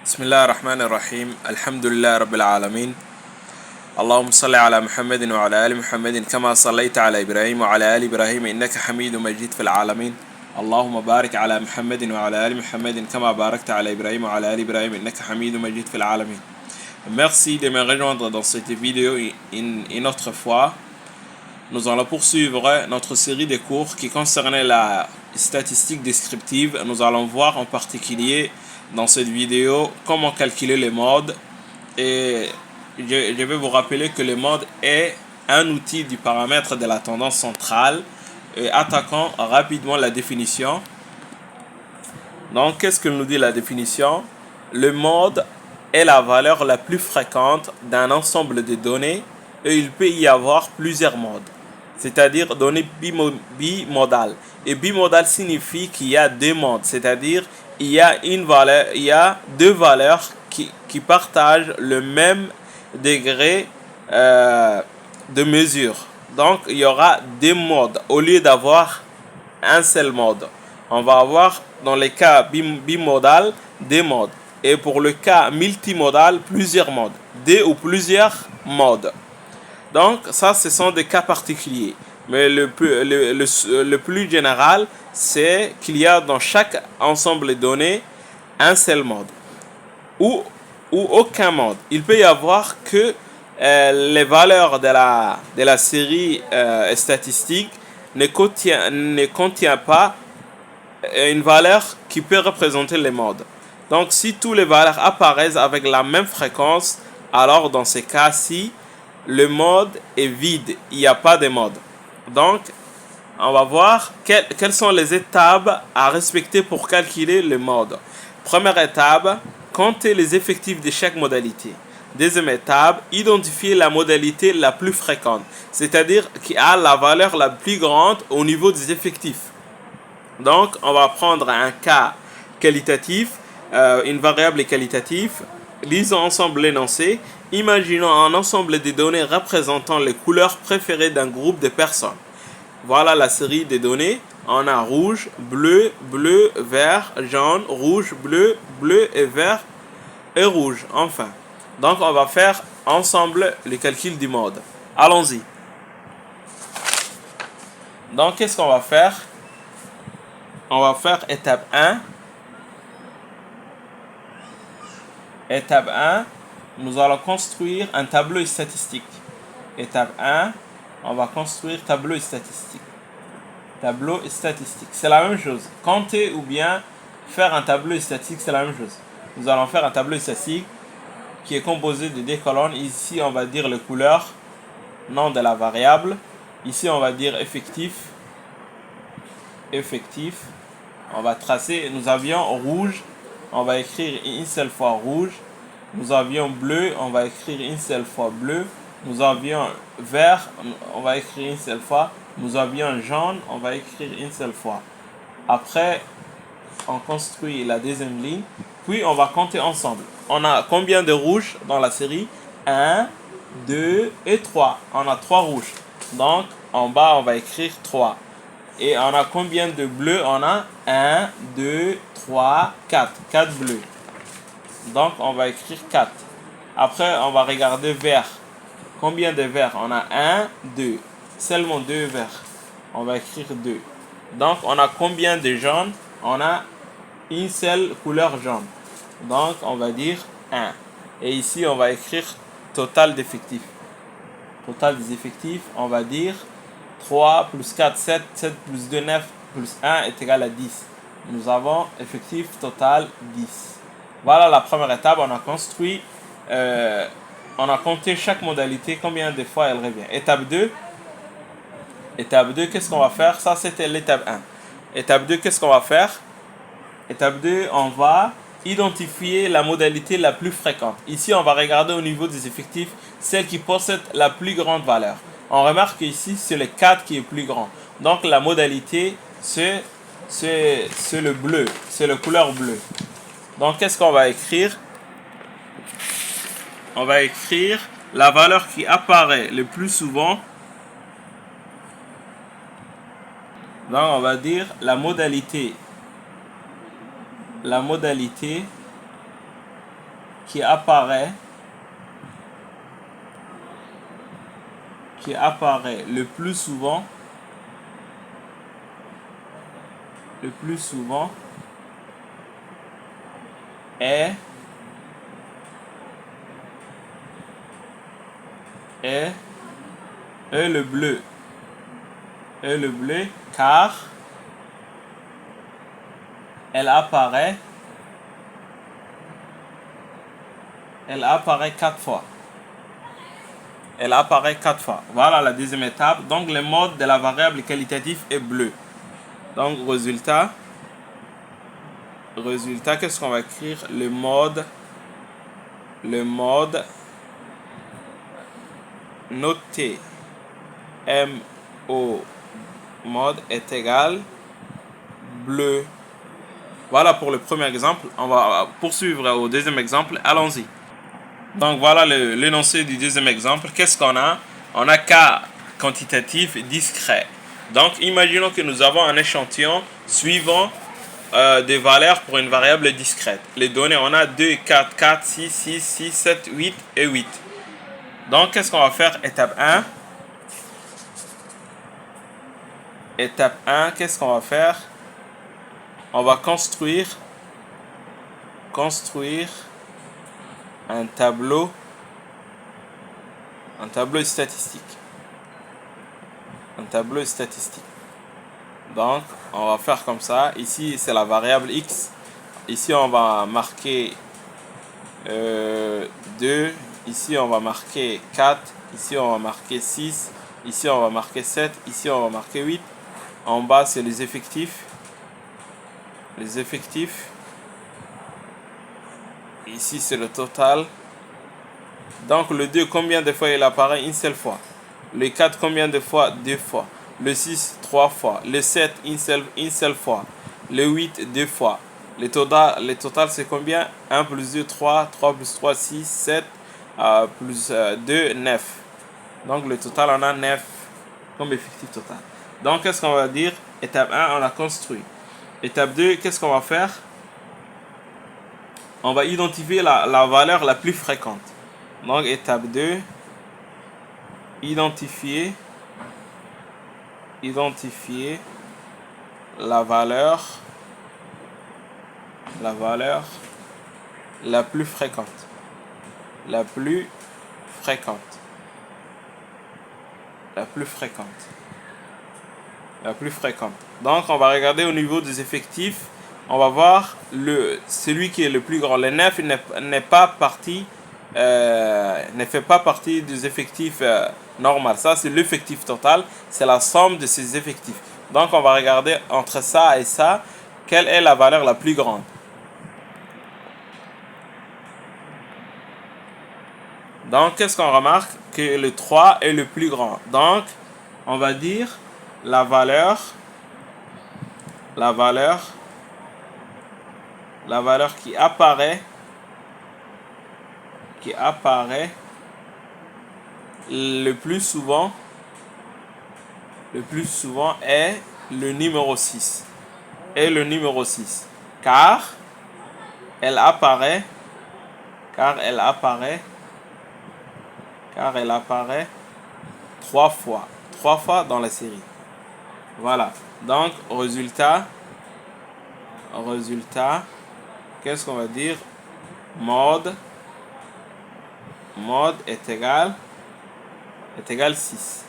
بسم الله الرحمن الرحيم الحمد لله رب العالمين اللهم صل على محمد وعلى آل محمد كما صليت على إبراهيم وعلى آل إبراهيم إنك حميد مجيد في العالمين اللهم بارك على محمد وعلى آل محمد كما باركت على إبراهيم وعلى آل إبراهيم إنك حميد مجيد في العالمين. Merci de me rejoindre dans cette vidéo une autre fois. Nous allons poursuivre notre série de cours qui concernait la statistique descriptive. Nous allons voir en particulier dans cette vidéo comment calculer les modes, et je vais vous rappeler que le mode est un outil du paramètre de la tendance centrale. Et attaquons rapidement la définition. Donc qu'est-ce que nous dit la définition? Le mode est la valeur la plus fréquente d'un ensemble de données et il peut y avoir plusieurs modes, c'est-à-dire données bimodales. Et bimodal signifie qu'il y a deux modes, c'est-à-dire il y a deux valeurs qui partagent le même degré de mesure. Donc il y aura deux modes au lieu d'avoir un seul mode. On va avoir dans les cas bimodal deux modes, et pour le cas multimodal plusieurs modes, deux ou plusieurs modes. Donc ça, ce sont des cas particuliers. Mais le plus général, c'est qu'il y a dans chaque ensemble de données un seul mode ou aucun mode. Il peut y avoir que les valeurs de la série statistique ne contient pas une valeur qui peut représenter les modes. Donc si toutes les valeurs apparaissent avec la même fréquence, alors dans ces cas-ci, le mode est vide, il n'y a pas de mode. Donc, on va voir quelles sont les étapes à respecter pour calculer le mode. Première étape, compter les effectifs de chaque modalité. Deuxième étape, identifier la modalité la plus fréquente, c'est-à-dire qui a la valeur la plus grande au niveau des effectifs. Donc, on va prendre un cas qualitatif, une variable qualitative. Lisons ensemble l'énoncé. Imaginons un ensemble de données représentant les couleurs préférées d'un groupe de personnes. Voilà la série de données. On a rouge, bleu, bleu, vert, jaune, rouge, bleu, bleu et vert et rouge, enfin. Donc on va faire ensemble le calcul du mode. Allons-y. Donc qu'est-ce qu'on va faire? On va faire étape 1. Étape 1, nous allons construire un tableau statistique. Étape 1, on va construire tableau statistique. Tableau statistique, c'est la même chose. Compter ou bien faire un tableau statistique, c'est la même chose. Nous allons faire un tableau statistique qui est composé de deux colonnes. Ici, on va dire les couleurs, nom de la variable. Ici, on va dire effectif. Effectif. On va tracer, nous avions rouge. On va écrire une seule fois rouge. Nous avions bleu, on va écrire une seule fois bleu. Nous avions vert, on va écrire une seule fois. Nous avions jaune, on va écrire une seule fois. Après, on construit la deuxième ligne. Puis, on va compter ensemble. On a combien de rouges dans la série? 1, 2 et 3. On a 3 rouges. Donc, en bas, on va écrire 3. Et on a combien de bleus? On a 1, 2, 3, 4. 4 bleus. Donc, on va écrire 4. Après, on va regarder vert. Combien de verts? On a 1, 2. Seulement 2 verts. On va écrire 2. Donc, on a combien de jaunes? On a une seule couleur jaune. Donc, on va dire 1. Et ici, on va écrire total d'effectifs. Total des effectifs, on va dire 3 plus 4, 7, 7 plus 2, 9, plus 1 est égal à 10. Nous avons effectif total 10. Voilà la première étape, on a construit, on a compté chaque modalité, combien de fois elle revient. Étape 2, qu'est-ce qu'on va faire? Ça, c'était l'étape 1. Étape 2, qu'est-ce qu'on va faire? Étape 2, on va identifier la modalité la plus fréquente. Ici, on va regarder au niveau des effectifs, celle qui possède la plus grande valeur. On remarque qu'ici, c'est le 4 qui est plus grand. Donc, la modalité, c'est le bleu, c'est la couleur bleue. Donc, qu'est-ce qu'on va écrire? On va écrire la valeur qui apparaît le plus souvent. Donc, on va dire la modalité qui apparaît le plus souvent est le bleu. Car elle apparaît 4 fois. Elle apparaît 4 fois. Voilà la deuxième étape. Donc le mode de la variable qualitative est bleu. Donc résultat, qu'est-ce qu'on va écrire? Le mode noté mode est égal bleu. Voilà pour le premier exemple. On va poursuivre au deuxième exemple. Allons-y. Donc voilà l'énoncé du deuxième exemple. Qu'est-ce qu'on a? On a K quantitatif discret. Donc imaginons que nous avons un échantillon suivant des valeurs pour une variable discrète. Les données, on a 2, 4, 4, 6, 6, 6, 7, 8 et 8. Donc qu'est-ce qu'on va faire? Étape 1. Qu'est-ce qu'on va faire? On va construire un tableau statistique. Donc, on va faire comme ça. Ici, c'est la variable x. Ici, on va marquer 2. Ici, on va marquer 4. Ici, on va marquer 6. Ici, on va marquer 7. Ici, on va marquer 8. En bas, c'est les effectifs. Ici, c'est le total. Donc, le 2, combien de fois il apparaît? Une seule fois. Le 4, combien de fois? 2 fois. Le 6, 3 fois. Le 7, une seule fois. Le 8, 2 fois. Le total, c'est combien? 1 plus 2, 3. 3 plus 3, 6. 7 plus 2, 9. Donc, le total, on a 9 comme effectif total. Donc, qu'est-ce qu'on va dire? Étape 1, on a construit. Étape 2, qu'est-ce qu'on va faire? On va identifier la valeur la plus fréquente. Donc, étape 2, identifier la valeur la plus fréquente. Donc, on va regarder au niveau des effectifs. On va voir celui qui est le plus grand. Le 9 ne fait pas partie des effectifs normaux. Ça, c'est l'effectif total. C'est la somme de ces effectifs. Donc, on va regarder entre ça et ça, quelle est la valeur la plus grande. Donc, qu'est-ce qu'on remarque? Que le 3 est le plus grand. Donc, on va dire la valeur qui apparaît le plus souvent est le numéro 6. Car elle apparaît 3 fois. 3 fois dans la série. Voilà. Donc, résultat, qu'est-ce qu'on va dire? Mode est égal 6.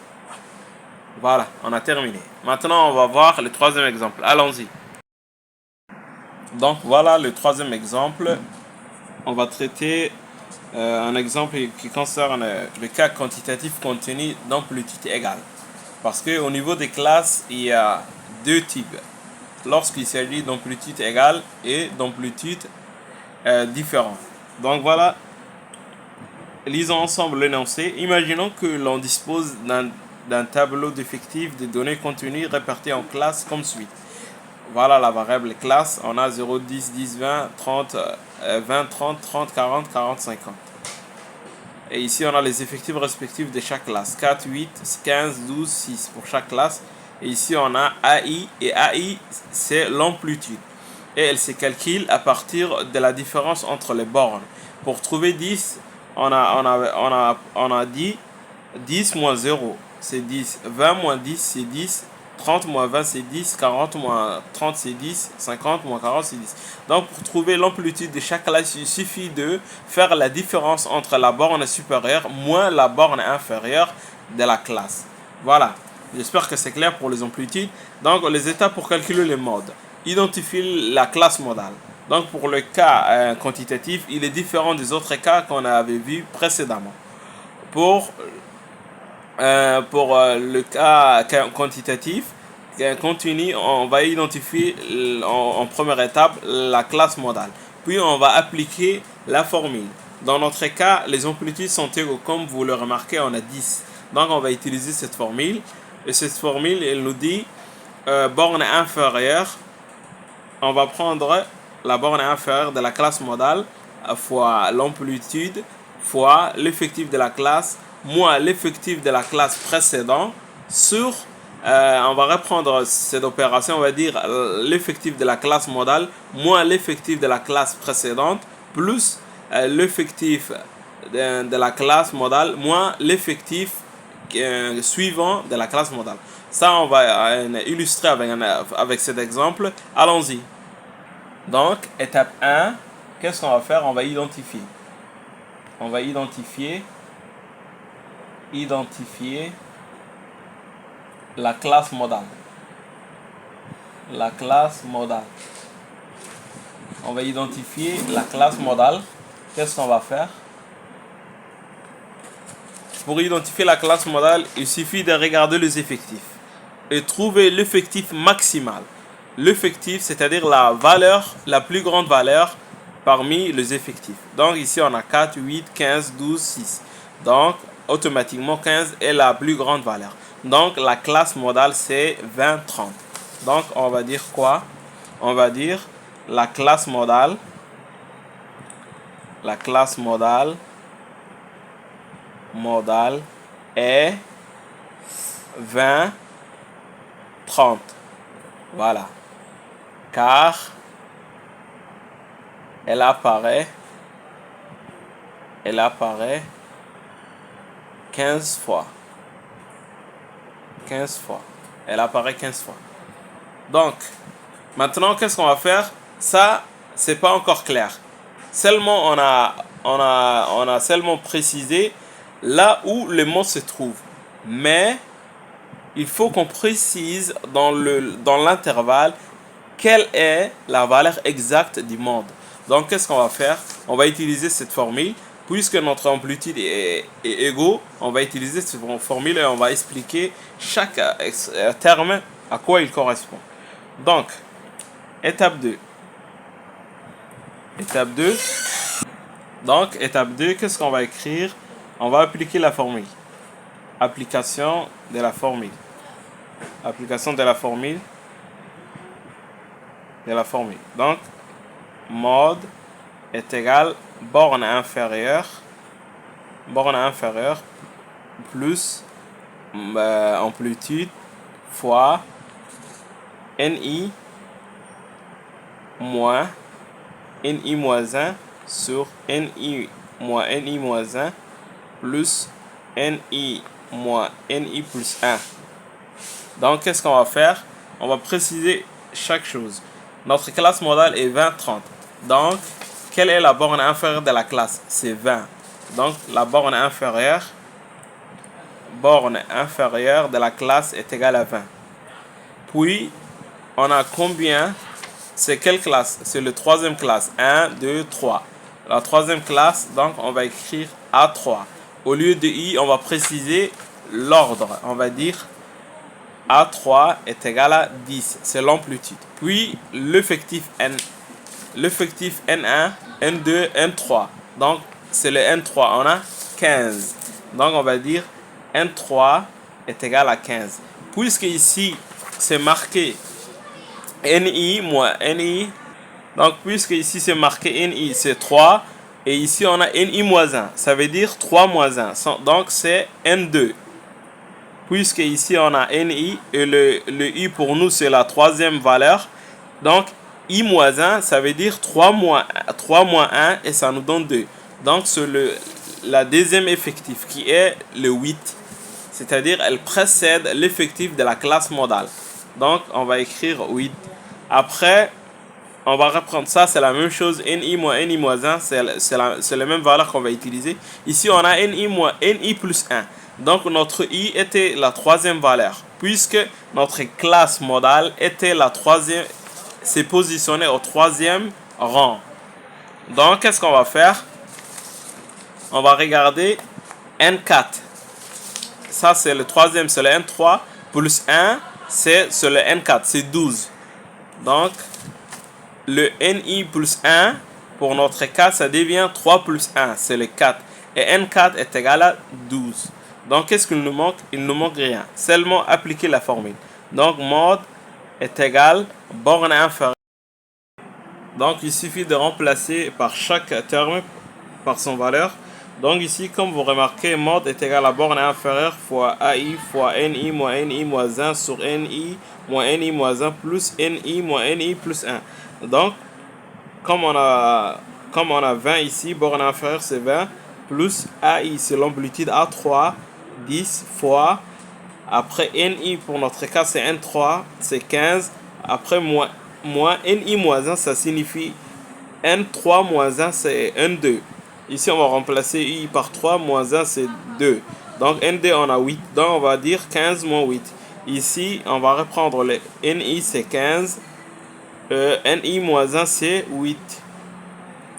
Voilà, on a terminé. Maintenant, on va voir le troisième exemple. Allons-y. Donc, voilà le troisième exemple. On va traiter un exemple qui concerne le cas quantitatif contenu d'amplitude égale. Parce qu'au niveau des classes, il y a deux types. Lorsqu'il s'agit d'amplitude égale et d'amplitude différente. Donc voilà, lisons ensemble l'énoncé. Imaginons que l'on dispose d'un tableau d'effectifs de données contenues réparties en classes comme suit. Voilà la variable classe. On a 0, 10, 10, 20, 30, 20, 30, 30, 40, 40, 50. Et ici, on a les effectifs respectifs de chaque classe. 4, 8, 15, 12, 6 pour chaque classe. Et ici, on a AI. Et AI, c'est l'amplitude. et elle se calcule à partir de la différence entre les bornes. Pour trouver 10, on a dit 10 moins 0, c'est 10. 20 moins 10, c'est 10. 30 moins 20, c'est 10. 40 moins 30, c'est 10. 50 moins 40, c'est 10. Donc, pour trouver l'amplitude de chaque classe, il suffit de faire la différence entre la borne supérieure moins la borne inférieure de la classe. Voilà. J'espère que c'est clair pour les amplitudes. Donc, les étapes pour calculer les modes. Identifier la classe modale. Donc, pour le cas quantitatif, il est différent des autres cas qu'on avait vus précédemment. Pour le cas quantitatif, continu, on va identifier en première étape la classe modale. Puis on va appliquer la formule. Dans notre cas, les amplitudes sont égaux. Comme vous le remarquez, on a 10. Donc on va utiliser cette formule. Et cette formule, elle nous dit borne inférieure. On va prendre la borne inférieure de la classe modale fois l'amplitude fois l'effectif de la classe moins l'effectif de la classe précédente sur, on va reprendre cette opération, on va dire l'effectif de la classe modale moins l'effectif de la classe précédente plus l'effectif de la classe modale moins l'effectif suivant de la classe modale. Ça, on va illustrer avec cet exemple. Allons-y. Donc, étape 1, qu'est-ce qu'on va faire? On va identifier. On va identifier la classe modale. La classe modale. On va identifier la classe modale. Qu'est-ce qu'on va faire? Pour identifier la classe modale, il suffit de regarder les effectifs et trouver l'effectif maximal. L'effectif, c'est-à-dire la valeur, la plus grande valeur parmi les effectifs. Donc ici, on a 4, 8, 15, 12, 6. Donc, automatiquement, 15 est la plus grande valeur. Donc, la classe modale, c'est 20, 30. Donc, on va dire quoi? On va dire la classe modale est 20, 30. Voilà. Car elle apparaît 15 fois. 15 fois. Elle apparaît 15 fois. Donc, maintenant, qu'est-ce qu'on va faire? Ça, c'est pas encore clair. Seulement, on a seulement précisé là où le mot se trouve. Mais, il faut qu'on précise dans l'intervalle quelle est la valeur exacte du mode. Donc, qu'est-ce qu'on va faire? On va utiliser cette formule. Puisque notre amplitude est égaux, on va utiliser cette formule et on va expliquer chaque terme à quoi il correspond. Donc, étape 2. Donc, étape 2, qu'est-ce qu'on va écrire? On va appliquer la formule. Application de la formule. Donc, mode est égal borne inférieure plus amplitude fois NI moins 1 sur NI moins 1 plus NI moins NI plus 1. Donc, qu'est-ce qu'on va faire? On va préciser chaque chose. Notre classe modale est 20, 30. Donc, quelle est la borne inférieure de la classe? C'est 20. Donc, la borne inférieure de la classe est égale à 20. Puis, on a combien? C'est quelle classe? C'est le troisième classe. 1, 2, 3. La troisième classe, donc, on va écrire A3. Au lieu de I, on va préciser l'ordre. On va dire A3 est égal à 10. C'est l'amplitude. Puis, l'effectif N. L'effectif N1, N2, N3. Donc, c'est le N3. On a 15. Donc, on va dire N3 est égal à 15. Puisque ici, c'est marqué NI moins NI. Donc, puisque ici, c'est marqué NI, c'est 3. Et ici, on a NI moins 1. Ça veut dire 3 moins 1. Donc, c'est N2. Puisque ici, on a NI et le I pour nous, c'est la troisième valeur. Donc, i moins 1, ça veut dire 3 moins 1 et ça nous donne 2. Donc c'est la deuxième effectif qui est le 8. C'est-à-dire elle précède l'effectif de la classe modale. Donc on va écrire 8. Après, on va reprendre ça, c'est la même chose, ni moins 1, c'est la même valeur qu'on va utiliser. Ici on a ni plus 1. Donc notre i était la troisième valeur, puisque notre classe modale était la troisième, s'est positionnée au troisième rang. Donc qu'est-ce qu'on va faire? On va regarder n4. Ça c'est le troisième, c'est le n3, plus 1, c'est le n4, c'est 12. Donc le ni plus 1, pour notre cas, ça devient 3 plus 1, c'est le 4. Et n4 est égal à 12. Donc, qu'est-ce qu'il nous manque? Il ne nous manque rien. Seulement appliquer la formule. Donc, mod est égal borne inférieure. Donc, il suffit de remplacer par chaque terme par son valeur. Donc, ici, comme vous remarquez, mod est égal à borne inférieure fois AI fois ni moins 1 sur ni moins 1 plus ni moins ni plus 1. Donc, comme on a 20 ici, borne inférieure c'est 20, plus AI c'est l'amplitude A3, 10 fois, après NI pour notre cas c'est N3, c'est 15, après moins NI moins 1 ça signifie N3 moins 1 c'est N2. Ici on va remplacer I par 3, moins 1 c'est 2. Donc N2 on a 8, donc on va dire 15 moins 8. Ici on va reprendre le NI c'est 15. NI moins 1 c'est 8.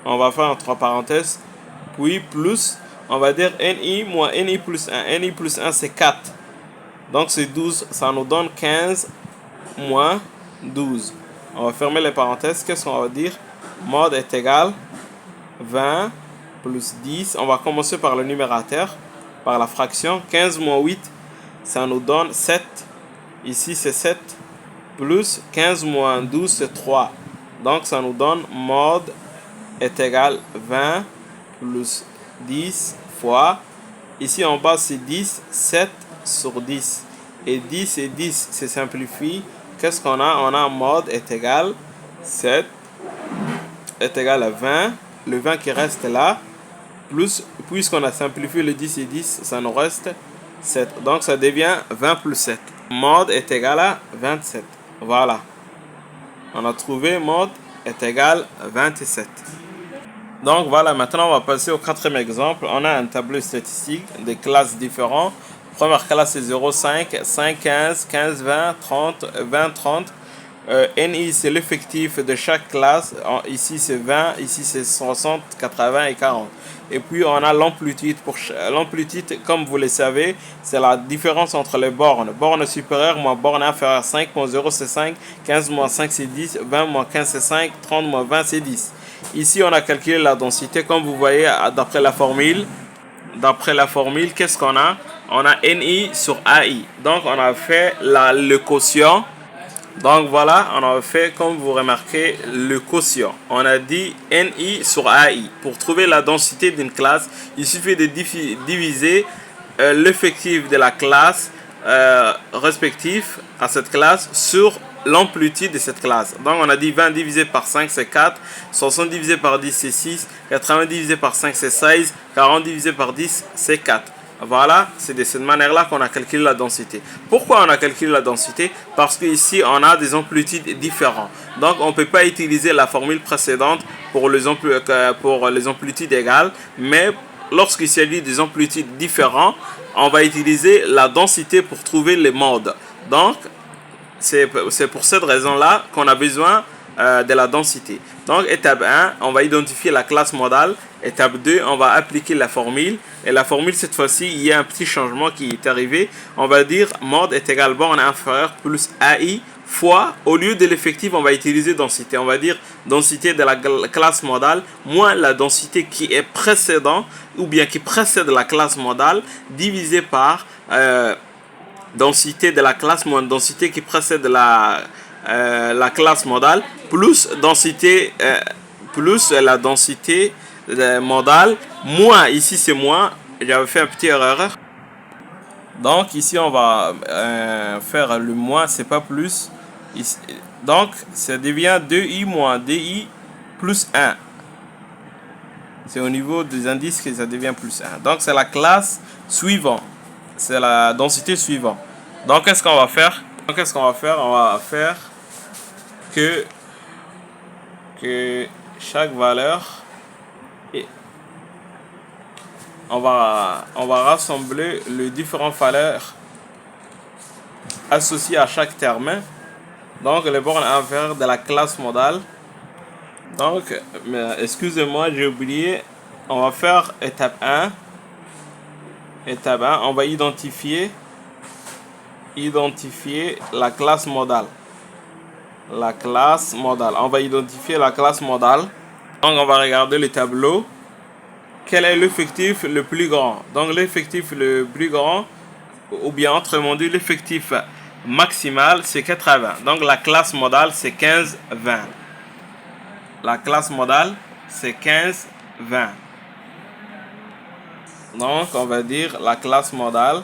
On va faire entre parenthèses. Puis plus, on va dire NI moins NI plus 1. NI plus 1 c'est 4. Donc c'est 12. Ça nous donne 15 moins 12. On va fermer les parenthèses. Qu'est-ce qu'on va dire? Mod est égal 20 plus 10. On va commencer par le numérateur, par la fraction. 15 moins 8, ça nous donne 7. Ici c'est 7. Plus 15 moins 12 c'est 3. Donc ça nous donne mod est égal 20 plus 10 fois, ici en bas c'est 10, 7 sur 10. Et 10 et 10 se simplifie. Qu'est-ce qu'on a? On a mod est égal 7 est égal à 20. Le 20 qui reste là, plus, puisqu'on a simplifié le 10 et 10, ça nous reste 7. Donc ça devient 20 plus 7. Mod est égal à 27. Voilà. On a trouvé mod est égal à 27. Donc voilà, maintenant on va passer au quatrième exemple. On a un tableau statistique des classes différentes. Première classe c'est 0, 5, 5, 15, 15, 20, 30, 20, 30. NI c'est l'effectif de chaque classe. Ici c'est 20, ici c'est 60, 80 et 40. Et puis on a l'amplitude. L'amplitude, comme vous le savez, c'est la différence entre les bornes. Borne supérieure moins borne inférieure. 5 moins 0 c'est 5, 15 moins 5 c'est 10, 20 moins 15 c'est 5, 30 moins 20 c'est 10. Ici on a calculé la densité comme vous voyez d'après la formule. D'après la formule, qu'est-ce qu'on a? On a NI sur AI. Donc on a fait le quotient. Donc voilà, on a fait, comme vous remarquez, le quotient. On a dit NI sur AI. Pour trouver la densité d'une classe, il suffit de diviser l'effectif de la classe respectif à cette classe sur l'amplitude de cette classe. Donc on a dit 20 divisé par 5 c'est 4, 60 divisé par 10 c'est 6, 80 divisé par 5 c'est 16, 40 divisé par 10 c'est 4. Voilà, c'est de cette manière-là qu'on a calculé la densité. Pourquoi on a calculé la densité? Parce qu'ici, on a des amplitudes différentes. Donc, on ne peut pas utiliser la formule précédente pour les amplitudes égales. Mais lorsqu'il s'agit des amplitudes différentes, on va utiliser la densité pour trouver les modes. Donc, c'est pour cette raison-là qu'on a besoin de la densité. Donc, étape 1, on va identifier la classe modale. Étape 2, on va appliquer la formule. Et la formule, cette fois-ci, il y a un petit changement qui est arrivé. On va dire mod est égal borne inférieure plus AI fois, au lieu de l'effectif, on va utiliser densité. On va dire densité de la classe modale moins la densité qui est précédente ou bien qui précède la classe modale divisé par densité de la classe moins densité qui précède la classe modale plus densité plus la densité modale moins, ici c'est moins, j'avais fait un petit erreur. Donc ici on va faire le moins, c'est pas plus. Ici, Donc, ça devient 2i moins 2i plus 1. C'est au niveau des indices que ça devient plus 1. Donc, c'est la classe suivante. C'est la densité suivante. Donc, qu'est-ce qu'on va faire? On va faire que chaque valeur, on va rassembler les différentes valeurs associées à chaque terme. Donc, les bornes inférieures de la classe modale. Donc, excusez-moi, j'ai oublié. On va faire étape 1. Étape 1, on va identifier la classe modale. La classe modale. On va identifier la classe modale. Donc, on va regarder le tableau. Quel est l'effectif le plus grand? Donc, l'effectif le plus grand, ou bien autrement dit, l'effectif maximal, c'est 80. Donc, la classe modale, c'est 15-20. La classe modale, c'est 15-20. Donc, on va dire la classe modale.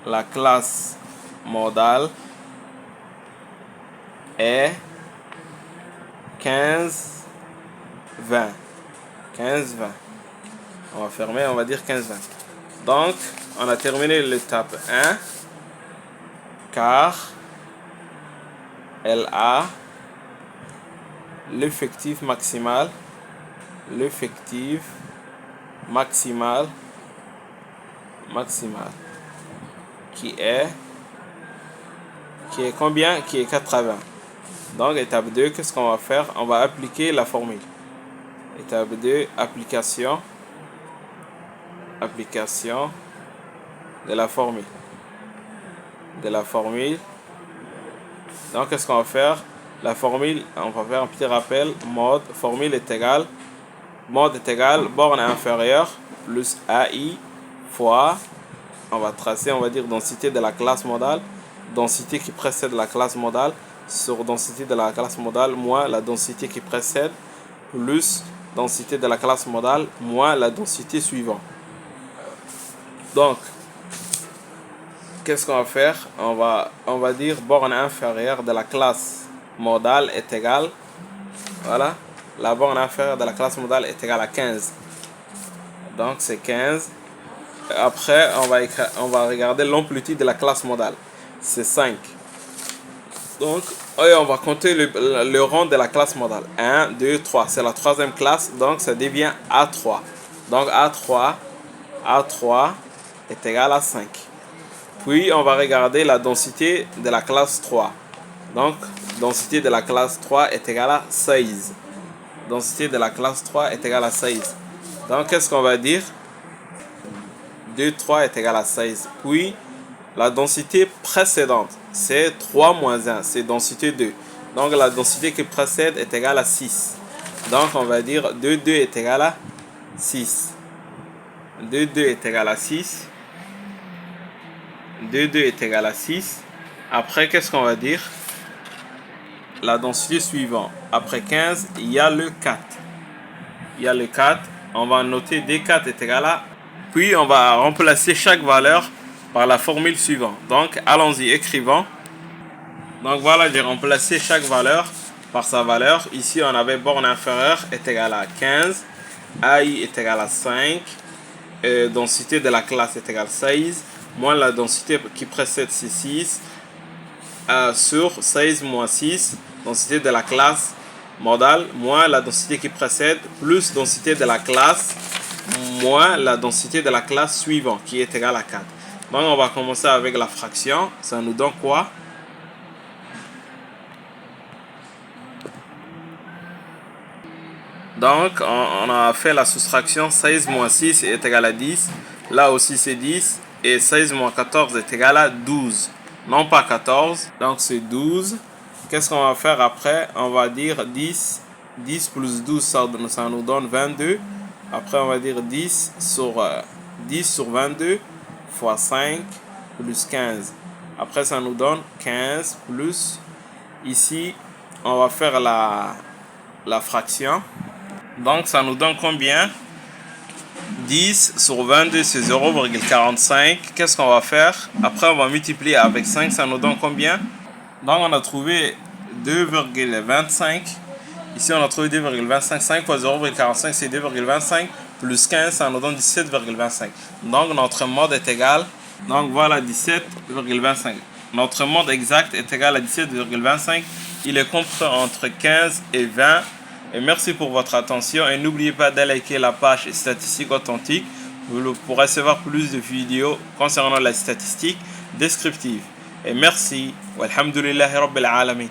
La classe modale est 15-20. 15-20. On va fermer, on va dire 15-20. Donc, on a terminé l'étape 1 car elle a l'effectif maximal. L'effectif maximal qui est combien? Qui est 80. Donc, étape 2, qu'est-ce qu'on va faire? On va appliquer la formule. Étape 2, application de la formule. Donc, qu'est-ce qu'on va faire? La formule, on va faire un petit rappel. Formule est égal borne inférieure plus AI fois, on va tracer, on va dire densité de la classe modale, densité qui précède la classe modale, sur densité de la classe modale moins la densité qui précède, plus densité de la classe modale moins la densité suivante. Donc, qu'est-ce qu'on va faire? On va dire borne inférieure de la classe modale est égale, voilà, la borne inférieure de la classe modale est égale à 15. Donc, c'est 15. Après, on va regarder l'amplitude de la classe modale. C'est 5. Donc, on va compter le rang de la classe modale. 1, 2, 3. C'est la troisième classe. Donc, ça devient A3. Donc, A3 est égal à 5. Puis, on va regarder la densité de la classe 3. Donc, densité de la classe 3 est égale à 16. Densité de la classe 3 est égale à 16. Donc, qu'est-ce qu'on va dire? 2, 3 est égal à 16. Puis, la densité précédente, c'est 3 moins 1, c'est densité 2. Donc, la densité qui précède est égale à 6. Donc, on va dire 2, 2 est égal à 6. 2, 2 est égal à 6. 2, 2 est égal à 6. Après, qu'est-ce qu'on va dire? La densité suivante. Après 15, il y a le 4. Il y a le 4. On va noter D4 est égal à... Puis, on va remplacer chaque valeur par la formule suivante. Donc, allons-y, écrivons. Donc, voilà, j'ai remplacé chaque valeur par sa valeur. Ici, on avait borne inférieure est égale à 15. AI est égal à 5. Densité de la classe est égale à 16. Moins la densité qui précède, c'est 6. Sur 16 moins 6. Densité de la classe modale moins la densité qui précède plus densité de la classe moins la densité de la classe suivante qui est égale à 4. Donc on va commencer avec la fraction. Ça nous donne quoi? Donc on a fait la soustraction. 16 moins 6 est égal à 10. Là aussi c'est 10. Et 16 moins 14 est égal à 12. Non pas 14. Donc c'est 12. Qu'est-ce qu'on va faire après? On va dire 10. 10 plus 12, ça nous donne 22. Après, on va dire 10 sur 22 fois 5 plus 15. Après, ça nous donne 15 plus... Ici, on va faire la fraction. Donc, ça nous donne combien? 10 sur 22, c'est 0,45. Qu'est-ce qu'on va faire? Après, on va multiplier avec 5. Ça nous donne combien? Donc on a trouvé 2,25. Ici on a trouvé 2,25. 5 fois 0,45 c'est 2,25. Plus 15 ça nous donne 17,25. Donc notre mode est égal. Donc voilà 17,25. Notre mode exact est égal à 17,25. Il est compris entre 15 et 20. Et merci pour votre attention. Et n'oubliez pas de liker la page Statistiques Authentiques pour recevoir plus de vidéos concernant la statistique descriptive. Et merci. Walhamdulillahi Rabbil Alamin.